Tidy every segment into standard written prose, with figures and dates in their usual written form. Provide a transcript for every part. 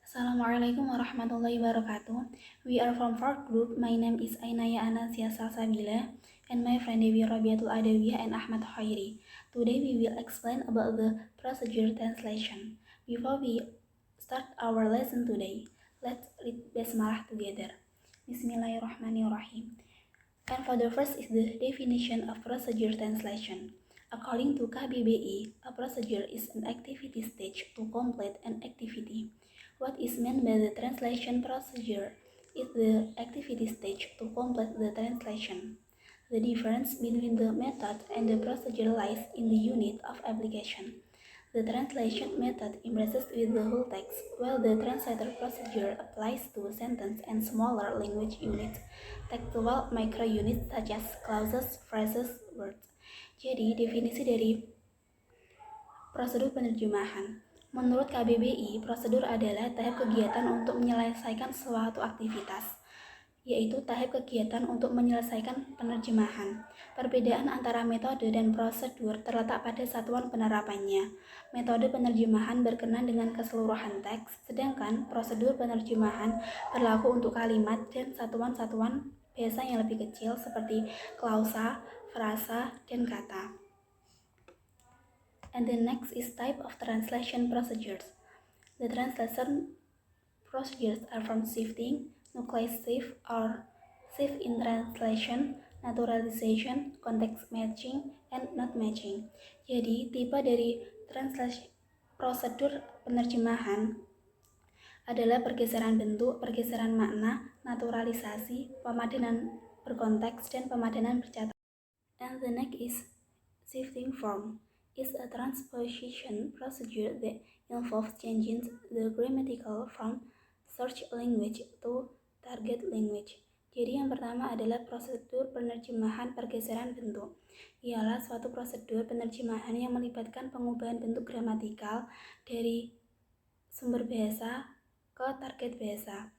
Assalamualaikum warahmatullahi wabarakatuh. We are from fourth group. My name is Ainaya Anasia Salsabila and my friend Dewi Rabiatul Adawiyah and Ahmad Khairi. Today we will explain about the procedure translation. Before we start our lesson today, let's read Basmalah together. Bismillahirrahmanirrahim. And for the first is the definition of procedure translation. According to KBBI, a procedure is an activity stage to complete an activity. What is meant by the translation procedure is the activity stage to complete the translation. The difference between the method and the procedure lies in the unit of application. The translation method embraces with the whole text, while the translator procedure applies to sentence and smaller language units, textual micro-units such as clauses, phrases, words. Jadi, definisi dari prosedur penerjemahan. Menurut KBBI, prosedur adalah tahap kegiatan untuk menyelesaikan suatu aktivitas, yaitu tahap kegiatan untuk menyelesaikan penerjemahan. Perbedaan antara metode dan prosedur terletak pada satuan penerapannya. Metode penerjemahan berkenaan dengan keseluruhan teks, sedangkan prosedur penerjemahan berlaku untuk kalimat dan satuan-satuan bahasa yang lebih kecil seperti klausa, frasa, dan kata. And the next is type of translation procedures. The translation procedures are from shifting, nucleus shift or shift in translation, naturalization, context matching, and not matching. Jadi, tipe dari prosedur penerjemahan adalah pergeseran bentuk, pergeseran makna, naturalisasi, pemadanan berkonteks, dan pemadanan bercatatan. And the next is shifting form. Is a transposition procedure that involves changing the grammatical from source language to target language. Jadi yang pertama adalah prosedur penerjemahan pergeseran bentuk. Ialah suatu prosedur penerjemahan yang melibatkan pengubahan bentuk gramatikal dari sumber bahasa ke target bahasa.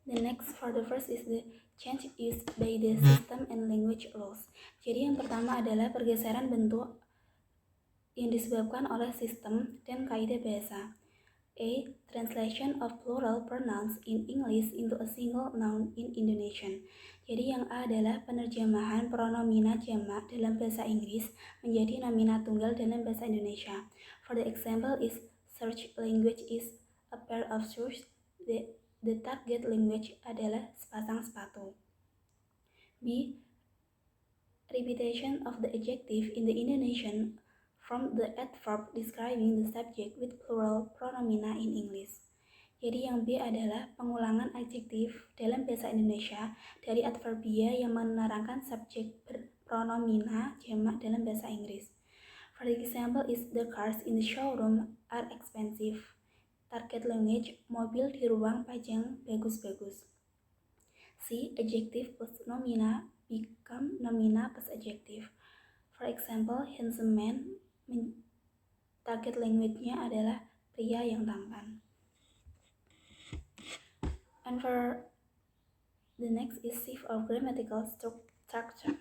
The next for the first is the change used by the system and language laws. Jadi yang pertama adalah pergeseran bentuk yang disebabkan oleh sistem dan kaidah bahasa. A. Translation of plural pronouns in English into a single noun in Indonesian. Jadi yang A adalah penerjemahan pronomina jamak dalam bahasa Inggris menjadi nomina tunggal dalam bahasa Indonesia. For the example is search language is a pair of shoes. The target language adalah sepasang sepatu. B. Repetition of the adjective in the Indonesian from the adverb describing the subject with plural pronomina in English. Jadi yang B adalah pengulangan adjektif dalam bahasa Indonesia dari adverbia yang menerangkan subjek berpronomina jamak dalam bahasa Inggris. For example is the cars in the showroom are expensive. Target language, mobil di ruang pajang bagus-bagus. C. Adjective plus nomina become nomina plus adjective. For example, handsome man, target language-nya adalah pria yang tampan. And for the next is shift of grammatical structure.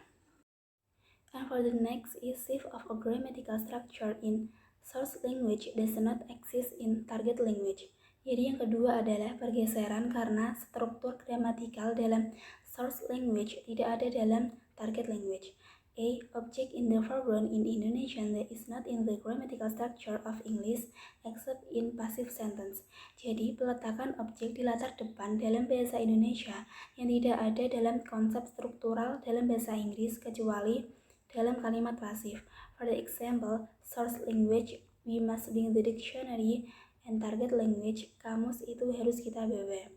And for the next is shift of a grammatical structure in source language does not exist in target language. Jadi yang kedua adalah pergeseran karena struktur gramatikal dalam source language tidak ada dalam target language. A. Object in the foreground in Indonesian that is not in the grammatical structure of English except in passive sentence. Jadi peletakan objek di latar depan dalam bahasa Indonesia yang tidak ada dalam konsep struktural dalam bahasa Inggris kecuali dalam kalimat pasif. For the example, source language, we must bring the dictionary, and target language, kamus itu harus kita bawa.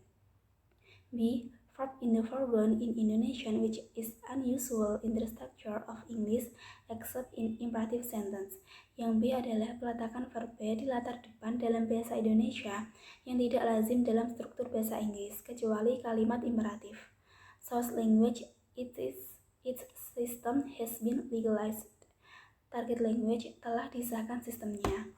B. Verb in the foreground in Indonesian which is unusual in the structure of English except in imperative sentence. Yang B adalah peletakan verba di latar depan dalam bahasa Indonesia yang tidak lazim dalam struktur bahasa Inggris kecuali kalimat imperatif. Source language, its system has been legalized. Target language telah disahkan sistemnya.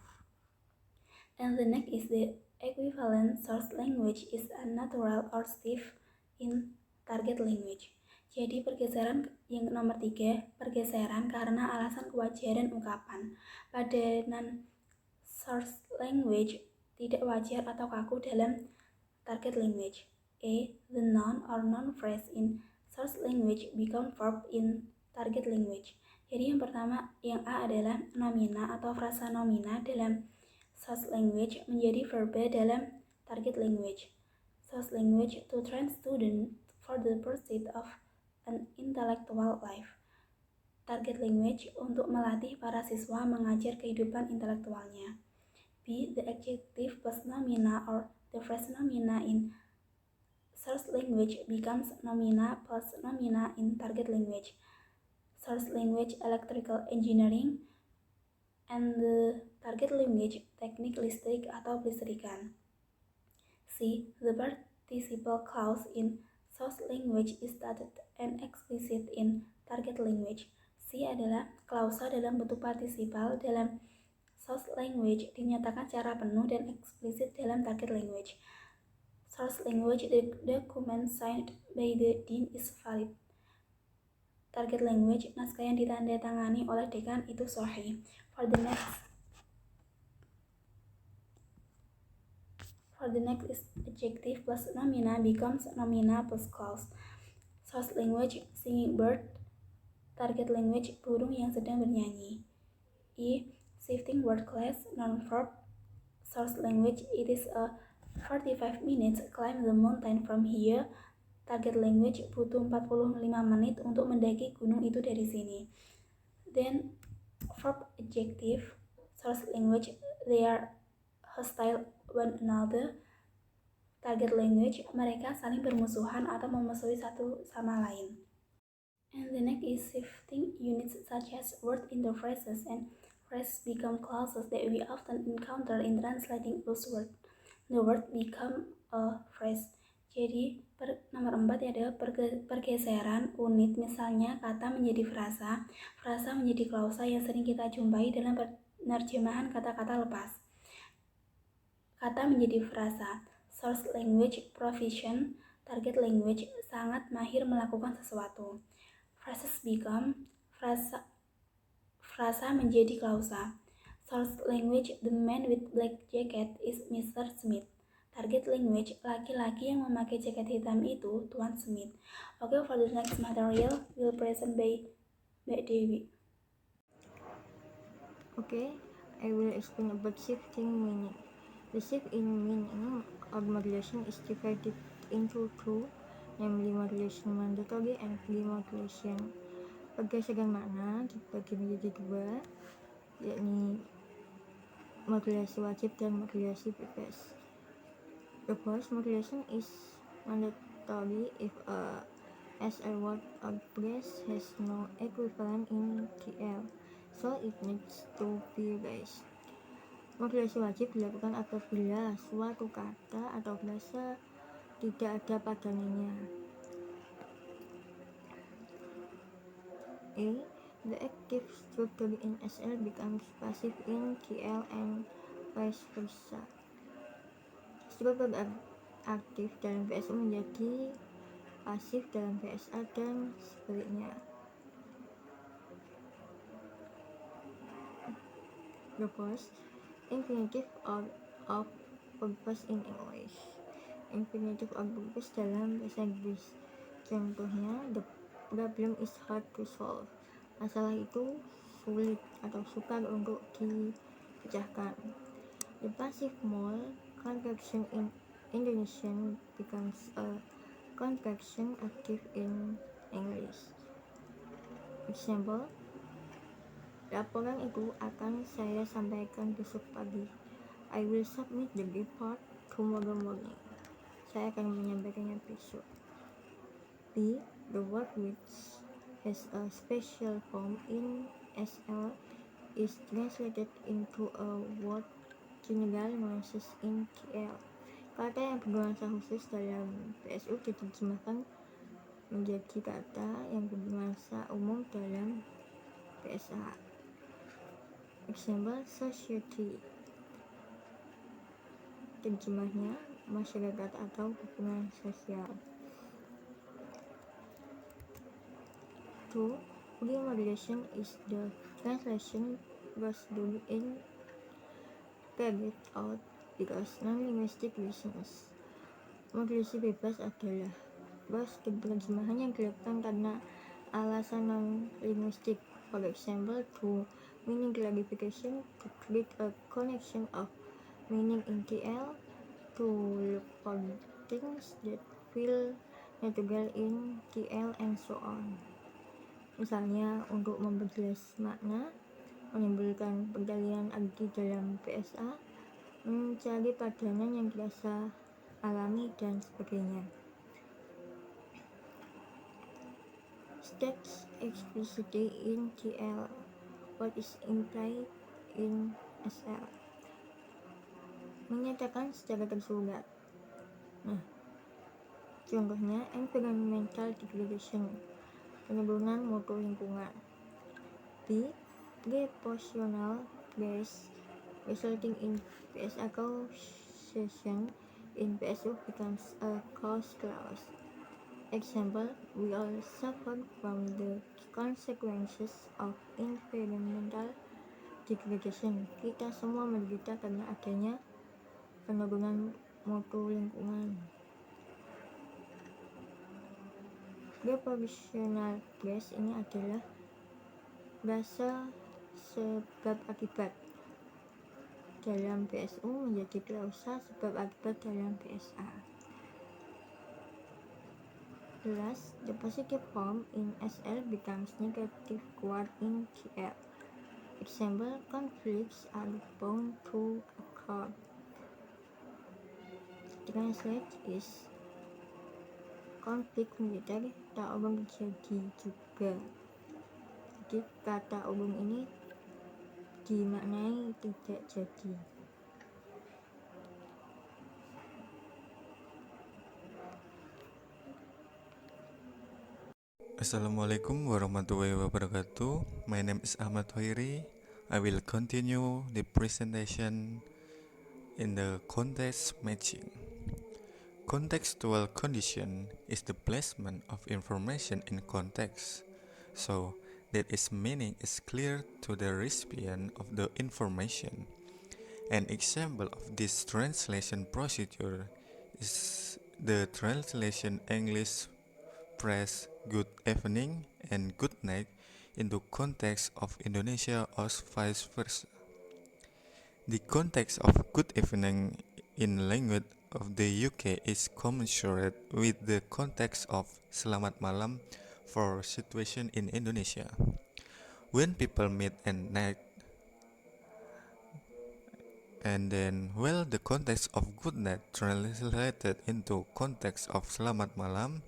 And the next is the equivalent source language is unnatural or stiff in target language. Jadi pergeseran yang nomor 3, pergeseran karena alasan kewajaran ungkapan. Padanan source language tidak wajar atau kaku dalam target language. A. The noun or noun phrase in source language become verb in target language. Jadi yang pertama, yang A adalah nomina atau frasa nomina dalam source language menjadi verba dalam target language. Source language to train student for the pursuit of an intellectual life. Target language untuk melatih para siswa mengajar kehidupan intelektualnya. B. The adjective plus nomina or the phrase nomina in source language becomes nomina plus nomina in target language. Source language electrical engineering and the target language teknik listrik atau kelistrikan. C. The participle clause in source language is stated and explicit in target language. C adalah klausa dalam bentuk partisipal dalam source language dinyatakan secara penuh dan eksplisit dalam target language. Source language document signed by the dean is valid. Target language naskah yang ditandatangani oleh dekan itu sahih. For the next is adjective plus nomina becomes nomina plus clause. Source language singing bird. Target language burung yang sedang bernyanyi. E. Shifting word class non-verb. Source language it is a 45 minutes climb the mountain from here. Target language butuh 45 menit untuk mendaki gunung itu dari sini. Then verb adjective. Source language they are hostile one another. Target language mereka saling bermusuhan atau memusuhi satu sama lain. And the next is shifting units such as word interphrases and phrases become clauses that we often encounter in translating those words. The word become a phrase. Jadi nomor 4 adalah pergeseran unit, misalnya kata menjadi frasa, frasa menjadi klausa yang sering kita jumpai dalam penerjemahan kata-kata lepas. Kata menjadi frasa. Source language proficient, target language sangat mahir melakukan sesuatu. Phrases become, frasa menjadi klausa. Source language, the man with black jacket is Mr. Smith. Target language, laki-laki yang memakai jaket hitam itu Tuan Smith. Okay, for the next material will present by Mbak Dewi. Okay, I will explain about shifting meaning. The shift in meaning of modulation is divided into two, namely modulation mandatory and free modulation. Pergeseran makna dibagi menjadi dua, yakni modulasi wajib dan modulasi bebas. The first modulation is mandatory if a SL word or phrase has no equivalent in TL, so it needs to be raised. Modulasi wajib dilakukan apabila suatu kata atau frasa tidak ada padanannya. A. The active structure in SL becomes passive in TL and vice versa. Struktur aktif dalam VSA menjadi pasif dalam VSA dan sebaliknya. The first, infinitive of purpose in English. Infinitive of purpose dalam bahasa Inggris. Contohnya, the problem is hard to solve. Masalah itu sulit atau sukar untuk dipecahkan. The passive mole contraction in Indonesian becomes a contraction active in English. Example, laporan itu akan saya sampaikan besok pagi. I will submit the report tomorrow morning. Saya akan menyampaikannya besok. B. The word which has a special form in SL is translated into a word general nuances in TL. Kata yang bernuansa khusus dalam PSU diterjemahkan menjadi kata yang bernuansa umum dalam PSA. Example, society. Terjemahnya masyarakat atau hubungan sosial. 2. Free modulation is the translation procedure in carried out because non-linguistic reasons. Modulasi bebas adalah penerjemahan yang dilakukan karena alasan non-linguistic. For example, to meaning clarification, to create a connection of meaning in TL, to look for things that feel natural in TL, and so on. Misalnya, untuk memperjelas makna, menimbulkan pergalian arti dalam PSA, mencari padanan yang dirasa alami, dan sebagainya. States explicitly in TL what is implied in SL. Menyatakan secara tersurat. Contohnya environmental degradation, penurunan mutu lingkungan. B. Prepositional phrase resulting in PSA causation in PSU becomes a cause clause. Example, we all suffer from the consequences of environmental degradation. Kita semua menderita karena adanya penurunan mutu lingkungan. Prepositional phrase ini adalah frasa sebab akibat dalam PSU menjadi klausa sebab akibat dalam PSA. Thus, the positive form in SL becomes negative quad in TL. Example, conflicts are bound to occur. Translate is konflik militer tak urung terjadi juga. Jadi kata urung ini dimaknai tidak jadi. Assalamualaikum warahmatullahi wabarakatuh. My name is Ahmad Hoiri. I will continue the presentation in the context matching. Contextual condition is the placement of information in context, so that its meaning is clear to the recipient of the information. An example of this translation procedure is the translation English phrase good evening and good night into context of Indonesia or vice versa. The context of good evening in language of the UK is commensurate with the context of selamat malam for situation in Indonesia. When people meet at night, and then the context of good night translated into context of selamat malam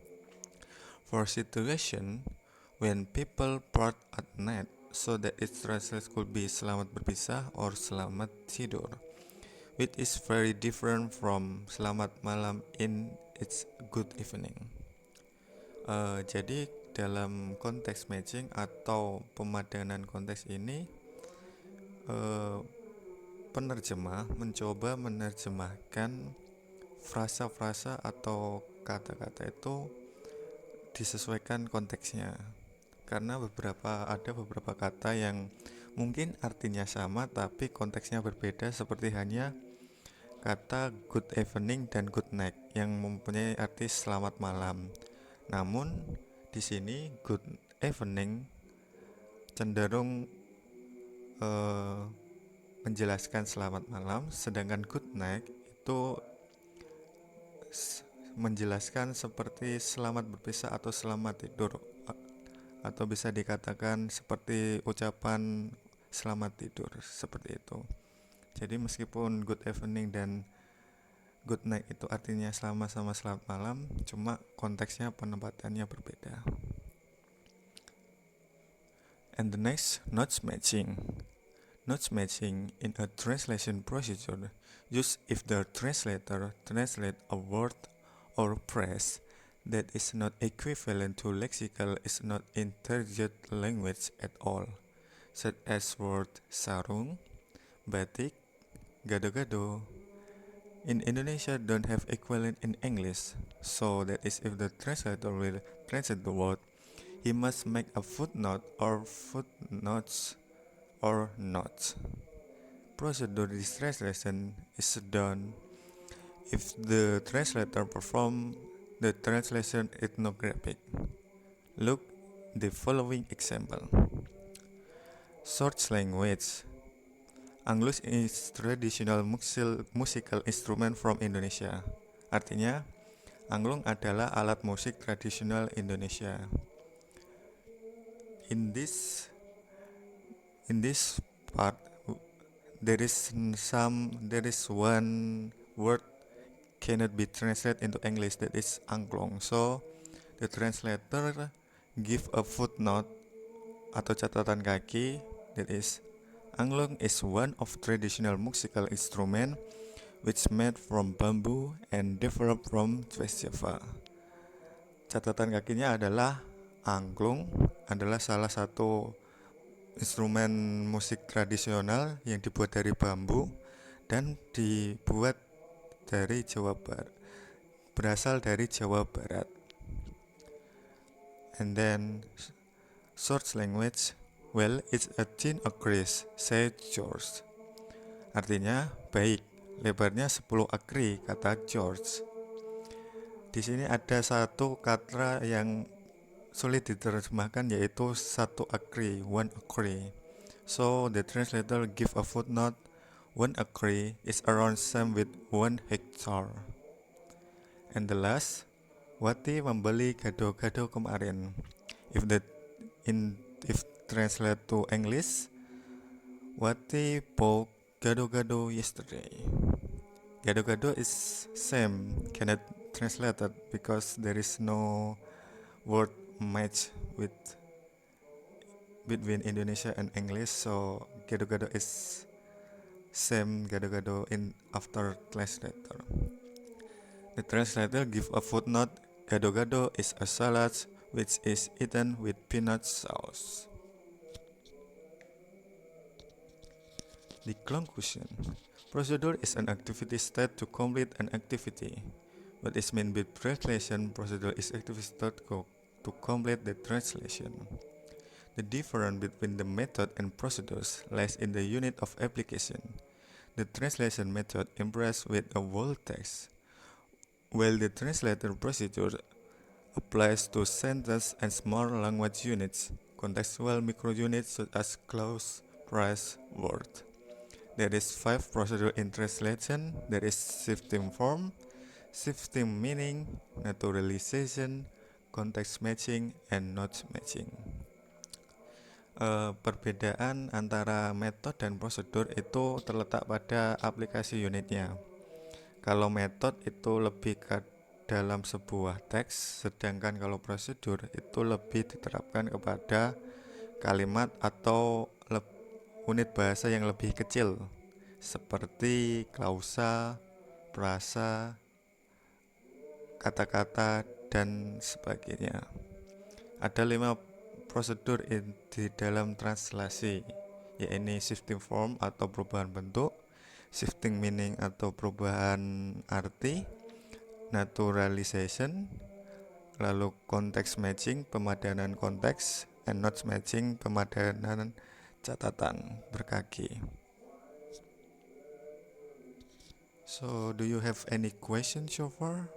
for situation when people part at night, so that its translation could be selamat berpisah or selamat tidur, which is very different from selamat malam in its good evening. Jadi dalam konteks matching atau pemadanan konteks ini, penerjemah mencoba menerjemahkan frasa-frasa atau kata-kata itu disesuaikan konteksnya, karena ada beberapa kata yang mungkin artinya sama tapi konteksnya berbeda, seperti hanya kata good evening dan good night yang mempunyai arti selamat malam. Namun di sini good evening cenderung menjelaskan selamat malam, sedangkan good night itu menjelaskan seperti selamat berpisah atau selamat tidur, atau bisa dikatakan seperti ucapan selamat tidur, seperti itu. Jadi meskipun good evening dan good night itu artinya sama-sama selamat malam, cuma konteksnya penempatannya berbeda. And the next, notes matching. Notes matching in a translation procedure use if the translator translate a word or phrase that is not equivalent to lexical is not in target language at all, such as word sarung, batik, gado-gado. In Indonesia don't have equivalent in English, so that is if the translator will translate the word, he must make a footnote or footnotes or notes. procedure this translation is done if the translator perform the translation ethnographic. Look the following example. Source language. Anglus is traditional musical instrument from Indonesia. Artinya, angklung adalah alat musik tradisional Indonesia. In this part, there is one word cannot be translated into English, that is angklung. So the translator give a footnote atau catatan kaki, that is angklung is one of traditional musical instrument which made from bamboo and developed from West Java. Catatan kakinya adalah angklung adalah salah satu instrumen musik tradisional yang dibuat dari bambu dan dibuat dari Jawa Barat, berasal dari Jawa Barat. And then source language, well, it's a thin acres, said George. Artinya baik, lebarnya 10 akri, kata George. Di sini ada satu kata yang sulit diterjemahkan, yaitu 1 akri, 1 acre. So the translator give a footnote, 1 acre is around same with 1 hectare. And the last, Wati membeli gado-gado kemarin. If translate to English, Wati bought gado-gado yesterday. Gado-gado is same, cannot translate it because there is no word match between Indonesia and English. So gado-gado is same gado-gado in after translator. The translator give a footnote, gado-gado is a salad which is eaten with peanut sauce. The conclusion. Procedure is an activity state to complete an activity. What is meant by translation? Procedure is activity state to complete the translation. The difference between the method and procedures lies in the unit of application. The translation method impresses with a whole text, while the translator procedure applies to sentence and small language units, contextual microunits such as clause, phrase, word. There is 5 procedure in translation. There is shifting form, shifting meaning, naturalization, context matching, and not matching. Perbedaan antara metode dan prosedur itu terletak pada aplikasi unitnya. Kalau metode itu lebih ke dalam sebuah teks, sedangkan kalau prosedur itu lebih diterapkan kepada kalimat atau unit bahasa yang lebih kecil, seperti klausa, frasa, kata-kata, dan sebagainya. Ada 5 prosedur di dalam translasi, yaitu shifting form atau perubahan bentuk, shifting meaning atau perubahan arti, naturalization, lalu context matching, pemadanan konteks, and not matching, pemadanan catatan berkaki. So, do you have any questions so far?